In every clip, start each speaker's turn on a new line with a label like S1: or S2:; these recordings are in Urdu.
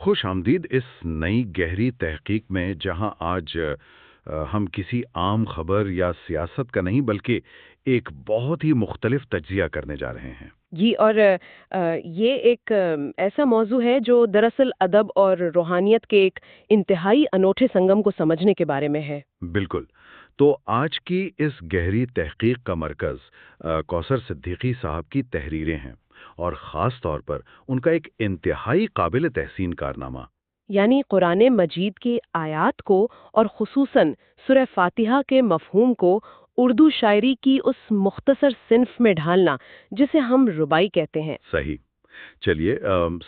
S1: خوش آمدید اس نئی گہری تحقیق میں جہاں آج ہم کسی عام خبر یا سیاست کا نہیں بلکہ ایک بہت ہی مختلف تجزیہ کرنے جا رہے ہیں۔
S2: جی اور یہ ایک ایسا موضوع ہے جو دراصل ادب اور روحانیت کے ایک انتہائی انوکھے سنگم کو سمجھنے کے بارے میں ہے۔
S1: بالکل۔ تو آج کی اس گہری تحقیق کا مرکز کوثر صدیقی صاحب کی تحریریں ہیں، اور خاص طور پر ان کا ایک انتہائی قابل تحسین کارنامہ۔
S2: یعنی قرآن مجید کی آیات کو اور خصوصاً سورہ فاتحہ کے مفہوم کو اردو شاعری کی اس مختصر صنف میں ڈھالنا جسے ہم ربائی کہتے ہیں۔
S1: صحیح۔ چلیے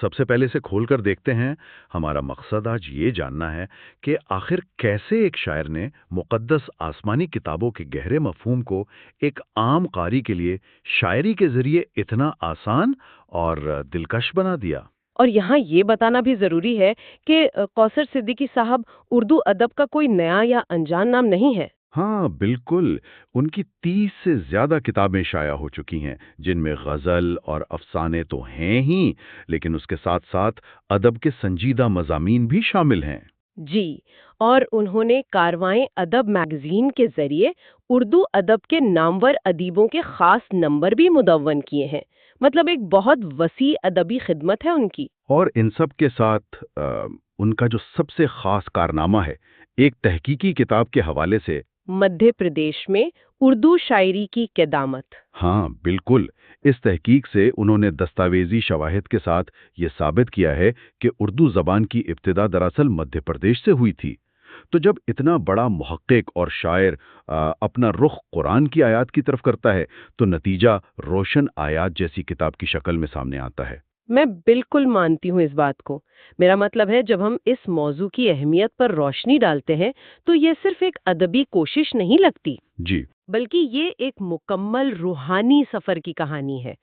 S1: سب سے پہلے سے کھول کر دیکھتے ہیں۔ ہمارا مقصد آج یہ جاننا ہے کہ آخر کیسے ایک شاعر نے مقدس آسمانی کتابوں کے گہرے مفہوم کو ایک عام قاری کے لیے شاعری کے ذریعے اتنا آسان اور دلکش بنا دیا۔
S2: اور یہاں یہ بتانا بھی ضروری ہے کہ کوثر صدیقی صاحب اردو ادب کا کوئی نیا یا انجان نام نہیں ہے۔
S1: ہاں بالکل، ان کی 30 سے زیادہ کتابیں شائع ہو چکی ہیں، جن میں غزل اور افسانے تو ہیں ہی، لیکن اس کے ساتھ ساتھ ادب کے سنجیدہ مضامین بھی شامل ہیں۔
S2: جی، اور انہوں نے کاروائیں ادب میگزین کے ذریعے اردو ادب کے نامور ادیبوں کے خاص نمبر بھی مدون کیے ہیں۔ مطلب ایک بہت وسیع ادبی خدمت ہے ان کی۔
S1: اور ان سب کے ساتھ ان کا جو سب سے خاص کارنامہ ہے، ایک تحقیقی کتاب کے حوالے سے
S2: مدھیہ پردیش میں اردو شاعری کی قدامت۔
S1: ہاں بالکل، اس تحقیق سے انہوں نے دستاویزی شواہد کے ساتھ یہ ثابت کیا ہے کہ اردو زبان کی ابتدا دراصل مدھیہ پردیش سے ہوئی تھی۔ تو جب اتنا بڑا محقق اور شاعر اپنا رخ قرآن کی آیات کی طرف کرتا ہے تو نتیجہ روشن آیات جیسی کتاب کی شکل میں سامنے آتا ہے۔
S2: میں بالکل مانتی ہوں اس بات کو۔ میرا مطلب ہے جب ہم اس موضوع کی اہمیت پر روشنی ڈالتے ہیں تو یہ صرف ایک ادبی کوشش نہیں لگتی،
S1: جی
S2: بلکہ یہ ایک مکمل روحانی سفر کی کہانی ہے۔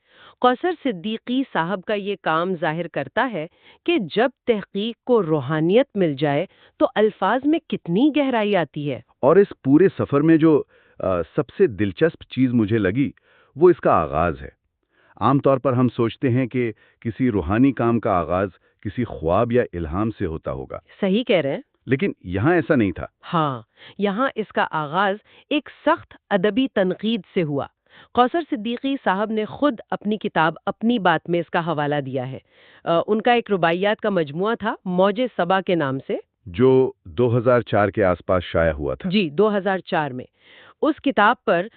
S2: کوثر صدیقی صاحب کا یہ کام ظاہر کرتا ہے کہ جب تحقیق کو روحانیت مل جائے تو الفاظ میں کتنی گہرائی آتی ہے۔
S1: اور اس پورے سفر میں جو سب سے دلچسپ چیز مجھے لگی وہ اس کا آغاز ہے۔ عام طور پر ہم سوچتے ہیں کہ کسی روحانی کام کا آغاز کسی خواب یا الہام سے ہوتا ہوگا،
S2: صحیح کہہ رہے ہیں۔
S1: لیکن یہاں ایسا نہیں تھا۔
S2: ہاں، یہاں اس کا آغاز ایک سخت ادبی تنقید سے ہوا۔ کوثر صدیقی صاحب نے خود اپنی کتاب اپنی بات میں اس کا حوالہ دیا ہے۔ ان کا ایک رباعیات کا مجموعہ تھا موج صبا کے نام سے،
S1: جو 2004 کے آس پاس شائع ہوا تھا۔
S2: جی 2004 میں۔ اس کتاب پر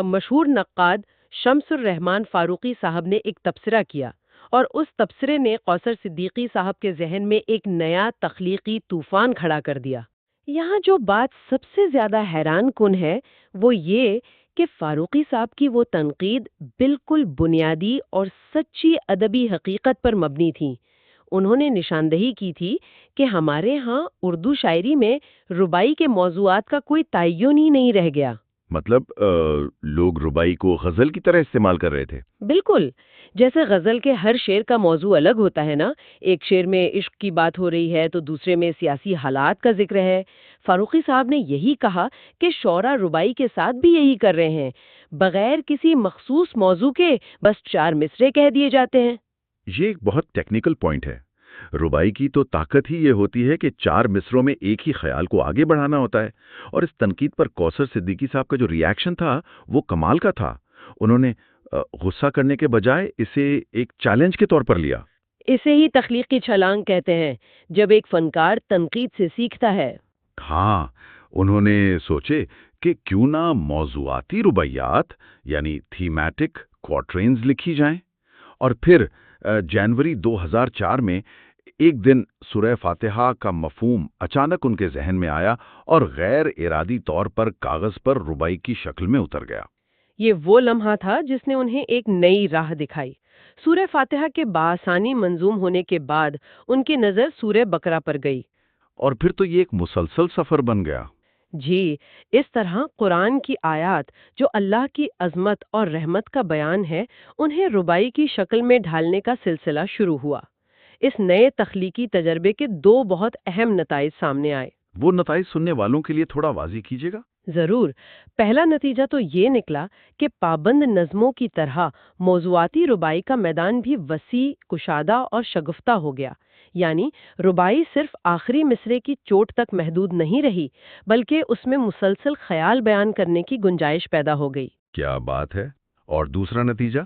S2: مشہور نقاد شمس الرحمان فاروقی صاحب نے ایک تبصرہ کیا، اور اس تبصرے نے کوثر صدیقی صاحب کے ذہن میں ایک نیا تخلیقی طوفان کھڑا کر دیا۔ یہاں جو بات سب سے زیادہ حیران کن ہے وہ یہ کہ فاروقی صاحب کی وہ تنقید بالکل بنیادی اور سچی ادبی حقیقت پر مبنی تھی۔ انہوں نے نشاندہی کی تھی کہ ہمارے ہاں اردو شاعری میں ربائی کے موضوعات کا کوئی تعین ہی نہیں رہ گیا۔
S1: مطلب لوگ ربائی کو غزل کی طرح استعمال کر رہے تھے۔
S2: بالکل، جیسے غزل کے ہر شعر کا موضوع الگ ہوتا ہے نا، ایک شعر میں عشق کی بات ہو رہی ہے تو دوسرے میں سیاسی حالات کا ذکر ہے۔ فاروقی صاحب نے یہی کہا کہ شعراء ربائی کے ساتھ بھی یہی کر رہے ہیں، بغیر کسی مخصوص موضوع کے بس 4 مصرے کہہ دیے جاتے ہیں۔
S1: یہ ایک بہت ٹیکنیکل پوائنٹ ہے۔ ربائی کی تو طاقت ہی یہ ہوتی ہے کہ 4 مصروں میں ایک ہی خیال کو آگے بڑھانا ہوتا ہے، اور اس تنقید پر کوثر صدیقی صاحب کا جو ری ایکشن تھا وہ کمال کا تھا۔ انہوں نے غصہ کرنے کے بجائے اسے ایک چیلنج کے طور پر لیا۔
S2: اسے ہی تخلیقی چھلانگ کہتے ہیں، جب ایک فنکار تنقید سے سیکھتا ہے۔
S1: ہاں، انہوں نے سوچے کہ کیوں نہ موضوعاتی رباعیات یعنی تھیمیٹک کوارٹرینز لکھی جائیں، اور پھر جنوری 2004 میں ایک دن سورہ فاتحہ کا مفہوم اچانک ان کے ذہن میں آیا اور غیر ارادی طور پر کاغذ پر ربائی کی شکل میں اتر گیا۔
S2: یہ وہ لمحہ تھا جس نے انہیں ایک نئی راہ دکھائی۔ سورہ فاتحہ کے بآسانی منظوم ہونے کے بعد ان کی نظر سورہ بقرہ پر گئی۔
S1: اور پھر تو یہ ایک مسلسل سفر بن گیا۔
S2: جی، اس طرح قرآن کی آیات جو اللہ کی عظمت اور رحمت کا بیان ہے، انہیں ربائی کی شکل میں ڈھالنے کا سلسلہ شروع ہوا۔ اس نئے تخلیقی تجربے کے 2 بہت اہم نتائج سامنے آئے۔
S1: وہ نتائج سننے والوں کے لیے تھوڑا واضح کیجیے گا۔
S2: ضرور۔ پہلا نتیجہ تو یہ نکلا کہ پابند نظموں کی طرح موضوعاتی ربائی کا میدان بھی وسیع، کشادہ اور شگفتہ ہو گیا۔ یعنی ربائی صرف آخری مصرے کی چوٹ تک محدود نہیں رہی، بلکہ اس میں مسلسل خیال بیان کرنے کی گنجائش پیدا ہو گئی۔
S1: کیا بات ہے! اور دوسرا نتیجہ؟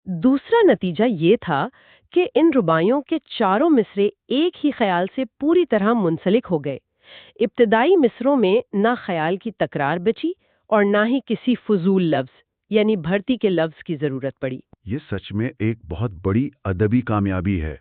S2: دوسرا نتیجہ یہ تھا کہ ان رباعیوں کے چاروں مصرے ایک ہی خیال سے پوری طرح منسلک ہو گئے۔ ابتدائی مصروں میں نہ خیال کی تکرار بچی اور نہ ہی کسی فضول لفظ یعنی بھرتی کے لفظ کی ضرورت پڑی۔
S1: یہ سچ میں ایک بہت بڑی ادبی کامیابی ہے،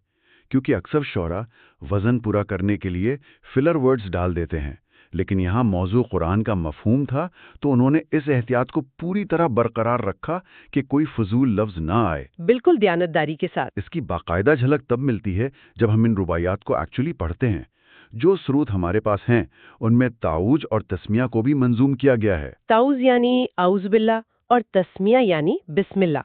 S1: کیونکہ اکثر شعراء وزن پورا کرنے کے لیے فلر ورڈز ڈال دیتے ہیں، لیکن یہاں موضوع قرآن کا مفہوم تھا تو انہوں نے اس احتیاط کو پوری طرح برقرار رکھا کہ کوئی فضول لفظ نہ آئے۔
S2: بالکل دیانتداری کے ساتھ۔
S1: اس کی باقاعدہ جھلک تب ملتی ہے جب ہم ان رباعیات کو ایکچولی پڑھتے ہیں۔ جو سروت ہمارے پاس ہیں ان میں تعوج اور تسمیہ کو بھی منظوم کیا گیا ہے۔
S2: تعوذ یعنی اعوذ باللہ اور تسمیہ یعنی بسم اللہ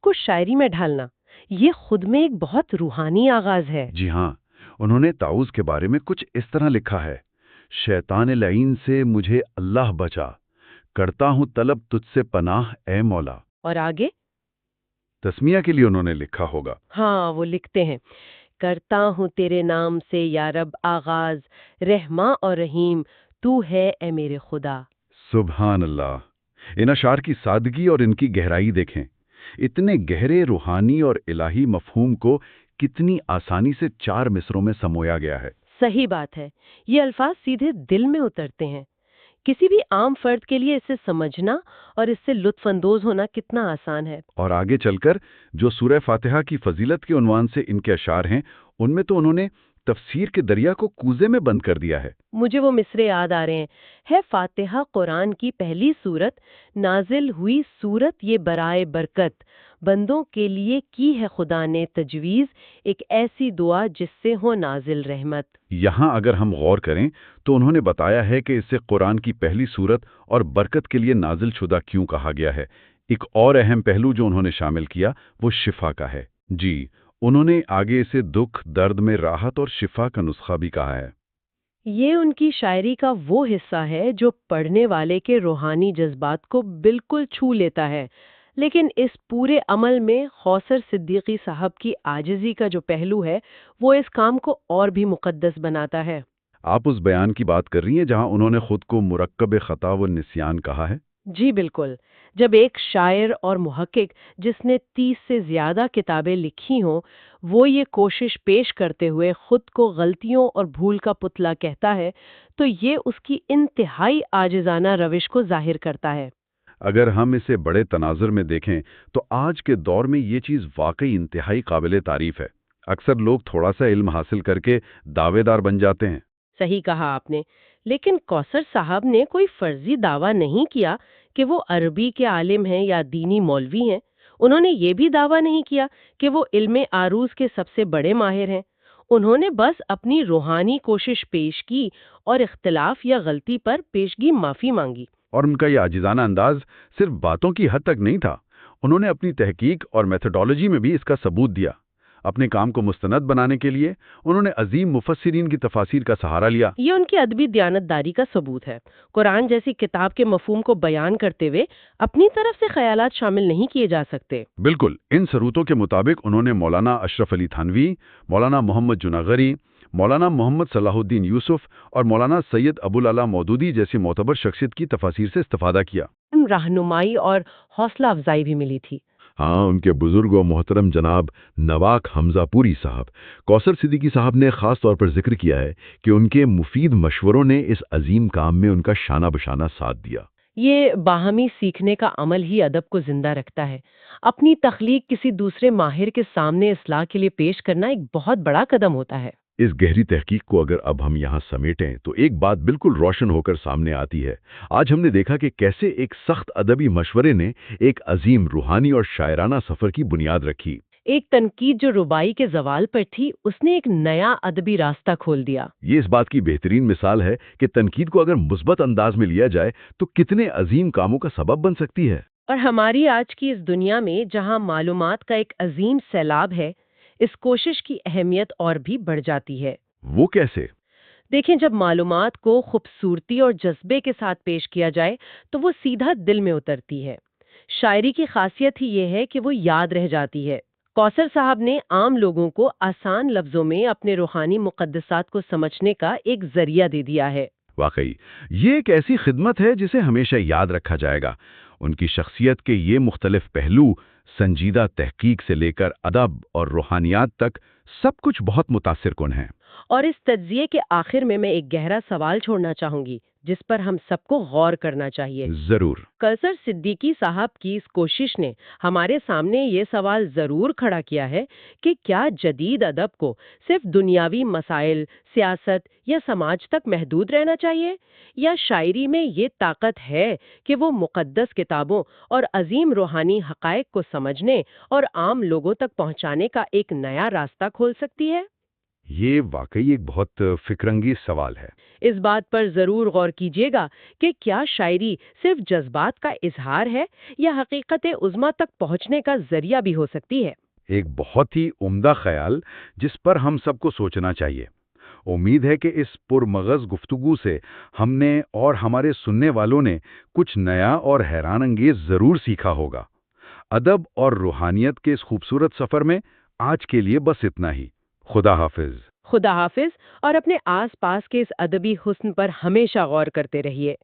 S2: کو شاعری میں ڈھالنا، یہ خود میں ایک بہت روحانی آغاز ہے۔
S1: جی ہاں، انہوں نے تعوذ کے بارے میں کچھ اس طرح لکھا ہے: شیطان لعین سے مجھے اللہ بچا، کرتا ہوں طلب تجھ سے پناہ اے مولا۔
S2: اور آگے؟
S1: تسمیہ کے لیے انہوں نے لکھا ہوگا:
S2: ہاں، وہ لکھتے ہیں، کرتا ہوں تیرے نام سے یا رب آغاز، رحماں اور رحیم تو ہے اے میرے خدا۔
S1: سبحان اللہ! ان اشعار کی سادگی اور ان کی گہرائی دیکھیں۔ اتنے گہرے روحانی اور الہی مفہوم کو کتنی آسانی سے 4 مصروں میں سمویا گیا ہے۔
S2: صحیح بات ہے، یہ الفاظ سیدھے دل میں اترتے ہیں۔ کسی بھی عام فرد کے لیے اسے سمجھنا اور اس سے لطف اندوز ہونا کتنا آسان ہے۔
S1: اور آگے چل کر جو سورہ فاتحہ کی فضیلت کے عنوان سے ان کے اشعار ہیں، ان میں تو انہوں نے تفسیر کے دریا کو کوزے میں بند کر دیا ہے۔
S2: مجھے وہ مصرے یاد آ رہے ہیں، ہے فاتحہ قرآن کی پہلی سورت، نازل ہوئی سورت یہ برائے برکت، بندوں کے لیے کی ہے خدا نے تجویز، ایک ایسی دعا جس سے ہو نازل رحمت۔
S1: یہاں اگر ہم غور کریں تو انہوں نے بتایا ہے کہ اسے قرآن کی پہلی سورت اور برکت کے لیے نازل شدہ کیوں کہا گیا ہے۔ ایک اور اہم پہلو جو انہوں نے شامل کیا وہ شفا کا ہے۔ جی، انہوں نے آگے اسے دکھ درد میں راحت اور شفا کا نسخہ بھی کہا ہے۔
S2: یہ ان کی شاعری کا وہ حصہ ہے جو پڑھنے والے کے روحانی جذبات کو بالکل چھو لیتا ہے، لیکن اس پورے عمل میں خوصر صدیقی صاحب کی عاجزی کا جو پہلو ہے وہ اس کام کو اور بھی مقدس بناتا ہے۔
S1: آپ اس بیان کی بات کر رہی ہیں جہاں انہوں نے خود کو مرکب خطا و نسیان کہا ہے؟
S2: جی بالکل، جب ایک شاعر اور محقق جس نے 30 سے زیادہ کتابیں لکھی ہوں، وہ یہ کوشش پیش کرتے ہوئے خود کو غلطیوں اور بھول کا پتلا کہتا ہے تو یہ اس کی انتہائی عاجزانہ روش کو ظاہر کرتا ہے۔
S1: اگر ہم اسے بڑے تناظر میں دیکھیں تو آج کے دور میں یہ چیز واقعی انتہائی قابل تعریف ہے۔ اکثر لوگ تھوڑا سا علم حاصل کر کے دعوے دار بن جاتے ہیں۔
S2: صحیح کہا آپ نے، لیکن کوثر صاحب نے کوئی فرضی دعویٰ نہیں کیا کہ وہ عربی کے عالم ہیں یا دینی مولوی ہیں۔ انہوں نے یہ بھی دعویٰ نہیں کیا کہ وہ علم عروض کے سب سے بڑے ماہر ہیں۔ انہوں نے بس اپنی روحانی کوشش پیش کی اور اختلاف یا غلطی پر پیشگی معافی مانگی۔
S1: اور ان کا یہ عاجزانہ انداز صرف باتوں کی حد تک نہیں تھا، انہوں نے اپنی تحقیق اور میتھڈالوجی میں بھی اس کا ثبوت دیا۔ اپنے کام کو مستند بنانے کے لیے انہوں نے عظیم مفسرین کی تفاسیر کا سہارا لیا۔
S2: یہ ان کی ادبی دیانتداری کا ثبوت ہے۔ قرآن جیسی کتاب کے مفہوم کو بیان کرتے ہوئے اپنی طرف سے خیالات شامل نہیں کیے جا سکتے۔
S1: بالکل، ان ثروتوں کے مطابق انہوں نے مولانا اشرف علی تھانوی، مولانا محمد جناغری، مولانا محمد صلاح الدین یوسف اور مولانا سید ابوالعلا مودودی جیسی معتبر شخصیت کی تفاسیر سے استفادہ کیا۔
S2: رہنمائی اور حوصلہ افزائی بھی ملی تھی۔
S1: ہاں، ان کے بزرگ و محترم جناب نواک حمزہ پوری صاحب، کوثر صدیقی صاحب نے خاص طور پر ذکر کیا ہے کہ ان کے مفید مشوروں نے اس عظیم کام میں ان کا شانہ بشانہ ساتھ دیا۔
S2: یہ باہمی سیکھنے کا عمل ہی ادب کو زندہ رکھتا ہے۔ اپنی تخلیق کسی دوسرے ماہر کے سامنے اصلاح کے لیے پیش کرنا ایک بہت بڑا قدم ہوتا ہے۔
S1: اس گہری تحقیق کو اگر اب ہم یہاں سمیٹیں تو ایک بات بالکل روشن ہو کر سامنے آتی ہے۔ آج ہم نے دیکھا کہ کیسے ایک سخت ادبی مشورے نے ایک عظیم روحانی اور شاعرانہ سفر کی بنیاد رکھی۔
S2: ایک تنقید جو ربائی کے زوال پر تھی، اس نے ایک نیا ادبی راستہ کھول دیا۔
S1: یہ اس بات کی بہترین مثال ہے کہ تنقید کو اگر مثبت انداز میں لیا جائے تو کتنے عظیم کاموں کا سبب بن سکتی ہے۔
S2: اور ہماری آج کی اس دنیا میں جہاں معلومات کا ایک عظیم سیلاب ہے، اس کوشش کی اہمیت اور بھی بڑھ جاتی ہے۔
S1: وہ کیسے؟
S2: دیکھیں، جب معلومات کو خوبصورتی اور جذبے کے ساتھ پیش کیا جائے تو وہ سیدھا دل میں اترتی ہے۔ شاعری کی خاصیت ہی یہ ہے کہ وہ یاد رہ جاتی ہے۔ کوثر صاحب نے عام لوگوں کو آسان لفظوں میں اپنے روحانی مقدسات کو سمجھنے کا ایک ذریعہ دے دیا ہے۔
S1: واقعی یہ ایک ایسی خدمت ہے جسے ہمیشہ یاد رکھا جائے گا۔ ان کی شخصیت کے یہ مختلف پہلو، سنجیدہ تحقیق سے لے کر ادب اور روحانیات تک، سب کچھ بہت متاثر کن ہیں۔
S2: اور اس تجزیے کے آخر میں ایک گہرا سوال چھوڑنا چاہوں گی جس پر ہم سب کو غور کرنا چاہیے۔
S1: ضرور۔
S2: کوثر صدیقی صاحب کی اس کوشش نے ہمارے سامنے یہ سوال ضرور کھڑا کیا ہے کہ کیا جدید ادب کو صرف دنیاوی مسائل، سیاست یا سماج تک محدود رہنا چاہیے، یا شاعری میں یہ طاقت ہے کہ وہ مقدس کتابوں اور عظیم روحانی حقائق کو سمجھنے اور عام لوگوں تک پہنچانے کا ایک نیا راستہ کھول سکتی ہے؟
S1: یہ واقعی ایک بہت فکر انگیز سوال ہے۔
S2: اس بات پر ضرور غور کیجیے گا کہ کیا شاعری صرف جذبات کا اظہار ہے یا حقیقت عظمیٰ تک پہنچنے کا ذریعہ بھی ہو سکتی ہے۔
S1: ایک بہت ہی عمدہ خیال جس پر ہم سب کو سوچنا چاہیے۔ امید ہے کہ اس پرمغز گفتگو سے ہم نے اور ہمارے سننے والوں نے کچھ نیا اور حیران انگیز ضرور سیکھا ہوگا۔ ادب اور روحانیت کے اس خوبصورت سفر میں آج کے لیے بس اتنا ہی۔ خدا حافظ۔
S2: خدا حافظ، اور اپنے آس پاس کے اس ادبی حسن پر ہمیشہ غور کرتے رہیے۔